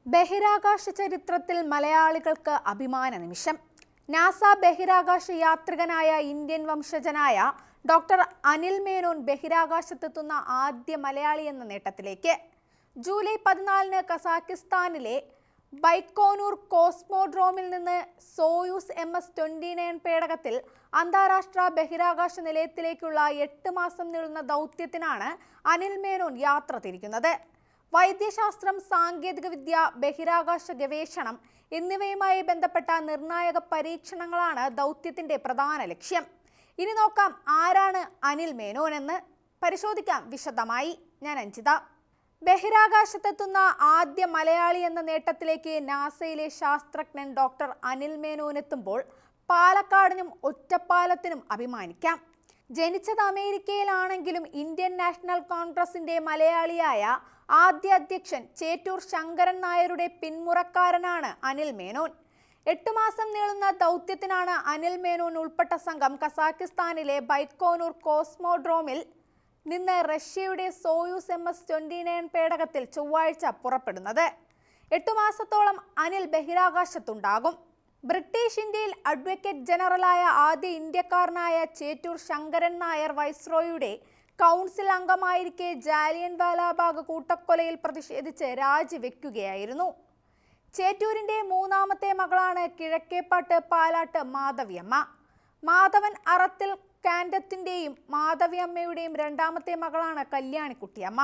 ബഹിരാകാശ ചരിത്രത്തിൽ മലയാളികൾക്ക് അഭിമാന നിമിഷം. നാസ ബഹിരാകാശ യാത്രികനായ ഇന്ത്യൻ വംശജനായ ഡോക്ടർ അനിൽ മേനോൻ ബഹിരാകാശത്തെത്തുന്ന ആദ്യ മലയാളി എന്ന നേട്ടത്തിലേക്ക്. ജൂലൈ 14-ന് കസാക്കിസ്ഥാനിലെ ബൈക്കോനൂർ കോസ്മോഡ്രോമിൽ നിന്ന് സോയൂസ് MS-29 പേടകത്തിൽ അന്താരാഷ്ട്ര ബഹിരാകാശ നിലയത്തിലേക്കുള്ള 8 മാസം നീളുന്ന ദൗത്യത്തിനാണ് അനിൽ മേനോൻ യാത്ര തിരിക്കുന്നത്. വൈദ്യശാസ്ത്രം, സാങ്കേതികവിദ്യ, ബഹിരാകാശ ഗവേഷണം എന്നിവയുമായി ബന്ധപ്പെട്ട നിർണായക പരീക്ഷണങ്ങളാണ് ദൗത്യത്തിന്റെ പ്രധാന ലക്ഷ്യം. ഇനി നോക്കാം ആരാണ് അനിൽ മേനോൻ എന്ന്. പരിശോധിക്കാം വിശദമായി. ഞാൻ അഞ്ജിത. ബഹിരാകാശത്തെത്തുന്ന ആദ്യ മലയാളി എന്ന നേട്ടത്തിലേക്ക് നാസയിലെ ശാസ്ത്രജ്ഞൻ ഡോക്ടർ അനിൽ മേനോൻ എത്തുമ്പോൾ പാലക്കാടിനും ഒറ്റപ്പാലത്തിനും അഭിമാനിക്കാം. ജനിച്ചത് അമേരിക്കയിലാണെങ്കിലും ഇന്ത്യൻ നാഷണൽ കോൺഗ്രസിന്റെ മലയാളിയായ ആദ്യ അധ്യക്ഷൻ ചേറ്റൂർ ശങ്കരൻ നായരുടെ പിന്മുറക്കാരനാണ് അനിൽ മേനോൻ. 8 മാസം നീളുന്ന ദൗത്യത്തിനാണ് അനിൽ മേനോൻ ഉൾപ്പെട്ട സംഘം കസാക്കിസ്ഥാനിലെ ബൈക്കോനൂർ കോസ്മോഡ്രോമിൽ നിന്ന് റഷ്യയുടെ സോയൂസ് MS-29 പേടകത്തിൽ ചൊവ്വാഴ്ച പുറപ്പെടുന്നത്. 8 മാസത്തോളം അനിൽ ബഹിരാകാശത്തുണ്ടാകും. ബ്രിട്ടീഷ് ഇന്ത്യയിൽ അഡ്വക്കേറ്റ് ജനറലായ ആദ്യ ഇന്ത്യക്കാരനായ ചേറ്റൂർ ശങ്കരൻ നായർ വൈസ്രോയുടെ കൗൺസിൽ അംഗമായിരിക്കെ ജാലിയൻ വാലാബാഗ് കൂട്ടക്കൊലയിൽ പ്രതിഷേധിച്ച് രാജിവെക്കുകയായിരുന്നു. ചേറ്റൂരിന്റെ 3ാമത്തെ മകളാണ് കിഴക്കേപ്പാട്ട് പാലാട്ട് മാധവിയമ്മ. മാധവൻ അറത്തിൽ കാൻഡത്തിന്റെയും മാധവിയമ്മയുടെയും 2ാമത്തെ മകളാണ് കല്യാണിക്കുട്ടിയമ്മ.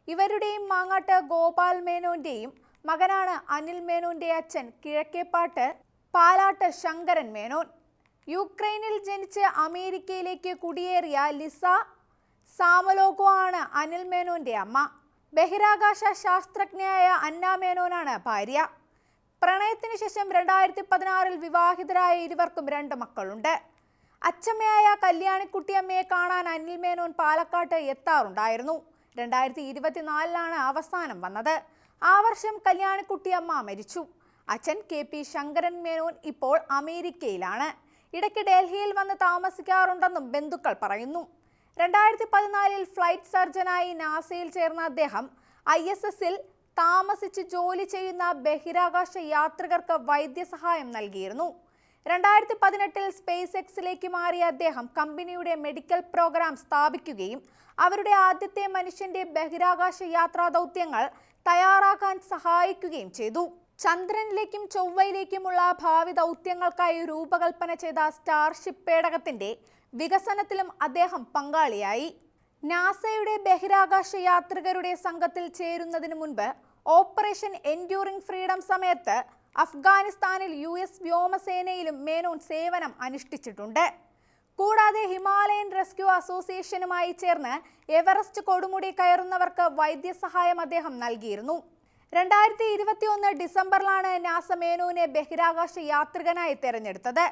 ഇവരുടെയും മാങ്ങാട്ട് ഗോപാൽ മേനോന്റെയും മകനാണ് അനിൽ മേനോന്റെ അച്ഛൻ കിഴക്കേപ്പാട്ട് പാലാട്ട് ശങ്കരൻ മേനോൻ. യുക്രൈനിൽ ജനിച്ച് അമേരിക്കയിലേക്ക് കുടിയേറിയ ലിസ സാമലോഗോ ആണ് അനിൽ മേനോന്റെ അമ്മ. ബഹിരാകാശ ശാസ്ത്രജ്ഞയായ അന്ന മേനോനാണ് ഭാര്യ. പ്രണയത്തിന് ശേഷം 2016-ൽ വിവാഹിതരായ ഇരുവർക്കും 2 മക്കളുണ്ട്. അച്ഛമ്മയായ കല്യാണിക്കുട്ടിയമ്മയെ കാണാൻ അനിൽ മേനോൻ പാലക്കാട്ട് എത്താറുണ്ടായിരുന്നു. 2024-ലാണ് അവസാനം വന്നത്. ആ വർഷം കല്യാണിക്കുട്ടിയമ്മ മരിച്ചു. അച്ഛൻ KP ശങ്കരൻ മേനോൻ ഇപ്പോൾ അമേരിക്കയിലാണ്. ഇടയ്ക്ക് ഡൽഹിയിൽ വന്ന് താമസിക്കാറുണ്ടെന്നും ബന്ധുക്കൾ പറയുന്നു. 2014-ൽ ഫ്ലൈറ്റ് സർജനായി നാസയിൽ ചേർന്ന അദ്ദേഹം ISS-ൽ താമസിച്ച് ജോലി ചെയ്യുന്ന ബഹിരാകാശ യാത്രികർക്ക് വൈദ്യസഹായം നൽകിയിരുന്നു. 2018-ൽ സ്പേസ് എക്സിലേക്ക് മാറിയ അദ്ദേഹം കമ്പനിയുടെ മെഡിക്കൽ പ്രോഗ്രാം സ്ഥാപിക്കുകയും അവരുടെ ആദ്യത്തെ മനുഷ്യന്റെ ബഹിരാകാശ യാത്രാ ദൗത്യങ്ങൾ തയ്യാറാക്കാൻ സഹായിക്കുകയും ചെയ്തു. ചന്ദ്രനിലേക്കും ചൊവ്വയിലേക്കുമുള്ള ഭാവി ദൗത്യങ്ങൾക്കായി രൂപകൽപ്പന ചെയ്ത സ്റ്റാർഷിപ്പ് പേടകത്തിന്റെ വികസനത്തിലും അദ്ദേഹം പങ്കാളിയായി. നാസയുടെ ബഹിരാകാശ യാത്രികരുടെ സംഘത്തിൽ ചേരുന്നതിന് മുൻപ് ഓപ്പറേഷൻ എൻഡ്യൂറിംഗ് ഫ്രീഡം സമയത്ത് അഫ്ഗാനിസ്ഥാനിൽ US വ്യോമസേനയിലും മേനോൻ സേവനം അനുഷ്ഠിച്ചിട്ടുണ്ട്. കൂടാതെ ഹിമാലയൻ റെസ്ക്യൂ അസോസിയേഷനുമായി ചേർന്ന് എവറസ്റ്റ് കൊടുമുടി കയറുന്നവർക്ക് വൈദ്യസഹായം അദ്ദേഹം നൽകിയിരുന്നു. 2021 ഡിസംബറിലാണ് നാസ മേനോനെ ബഹിരാകാശ യാത്രികനായി തെരഞ്ഞെടുത്തത്.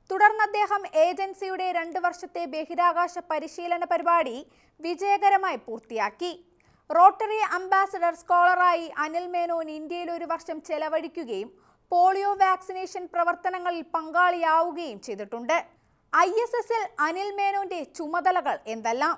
തുടർന്ന് അദ്ദേഹം ഏജൻസിയുടെ 2 വർഷത്തെ ബഹിരാകാശ പരിശീലന പരിപാടി വിജയകരമായി പൂർത്തിയാക്കി. റോട്ടറി അംബാസഡർ സ്കോളറായി അനിൽ മേനോൻ ഇന്ത്യയിൽ 1 വർഷം ചെലവഴിക്കുകയും പോളിയോ വാക്സിനേഷൻ പ്രവർത്തനങ്ങളിൽ പങ്കാളിയാവുകയും ചെയ്തിട്ടുണ്ട്. ISS-ൽ അനിൽ മേനോന്റെ ചുമതലകൾ എന്തെല്ലാം?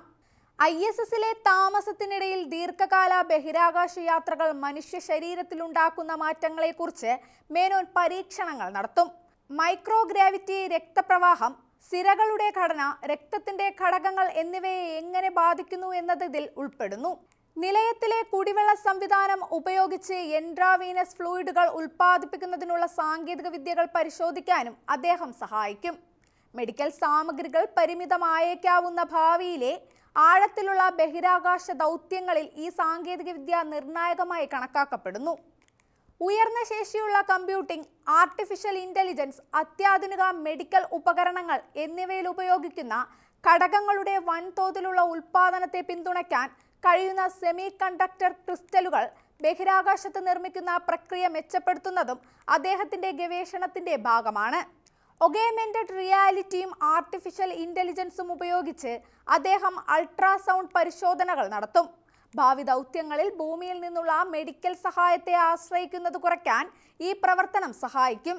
ISS-ലെ താമസത്തിനിടയിൽ ദീർഘകാല ബഹിരാകാശ യാത്രകൾ മനുഷ്യ ശരീരത്തിലുണ്ടാക്കുന്ന മാറ്റങ്ങളെക്കുറിച്ച് മേനോൻ പരീക്ഷണങ്ങൾ നടത്തും. മൈക്രോഗ്രാവിറ്റി, രക്തപ്രവാഹം, സിരകളുടെ ഘടന, രക്തത്തിന്റെ ഘടകങ്ങൾ എന്നിവയെ എങ്ങനെ ബാധിക്കുന്നു എന്നത് ഇതിൽ ഉൾപ്പെടുന്നു. നിലയത്തിലെ കുടിവെള്ള സംവിധാനം ഉപയോഗിച്ച് ഇൻട്രാവീനസ് ഫ്ലൂയിഡുകൾ ഉൽപ്പാദിപ്പിക്കുന്നതിനുള്ള സാങ്കേതിക വിദ്യകൾ പരിശോധിക്കാനും അദ്ദേഹം സഹായിക്കും. മെഡിക്കൽ സാമഗ്രികൾ പരിമിതമായേക്കാവുന്ന ഭാവിയിലെ ആഴത്തിലുള്ള ബഹിരാകാശ ദൗത്യങ്ങളിൽ ഈ സാങ്കേതികവിദ്യ നിർണായകമായി കണക്കാക്കപ്പെടുന്നു. ഉയർന്ന ശേഷിയുള്ള കമ്പ്യൂട്ടിംഗ്, ആർട്ടിഫിഷ്യൽ ഇന്റലിജൻസ്, അത്യാധുനിക മെഡിക്കൽ ഉപകരണങ്ങൾ എന്നിവയിൽ ഉപയോഗിക്കുന്ന ഘടകങ്ങളുടെ വൻതോതിലുള്ള ഉൽപ്പാദനത്തെ പിന്തുണയ്ക്കാൻ കഴിയുന്ന സെമി കണ്ടക്ടർ ക്രിസ്റ്റലുകൾ ബഹിരാകാശത്ത് നിർമ്മിക്കുന്ന പ്രക്രിയ മെച്ചപ്പെടുത്തുന്നതും അദ്ദേഹത്തിന്റെ ഗവേഷണത്തിന്റെ ഭാഗമാണ്. ഒഗേമെന്റഡ് റിയാലിറ്റിയും ആർട്ടിഫിഷ്യൽ ഇന്റലിജൻസും ഉപയോഗിച്ച് അദ്ദേഹം അൾട്രാസൗണ്ട് പരിശോധനകൾ നടത്തും. ഭാവി ദൗത്യങ്ങളിൽ ഭൂമിയിൽ നിന്നുള്ള മെഡിക്കൽ സഹായത്തെ ആശ്രയിക്കുന്നത് കുറയ്ക്കാൻ ഈ പ്രവർത്തനം സഹായിക്കും.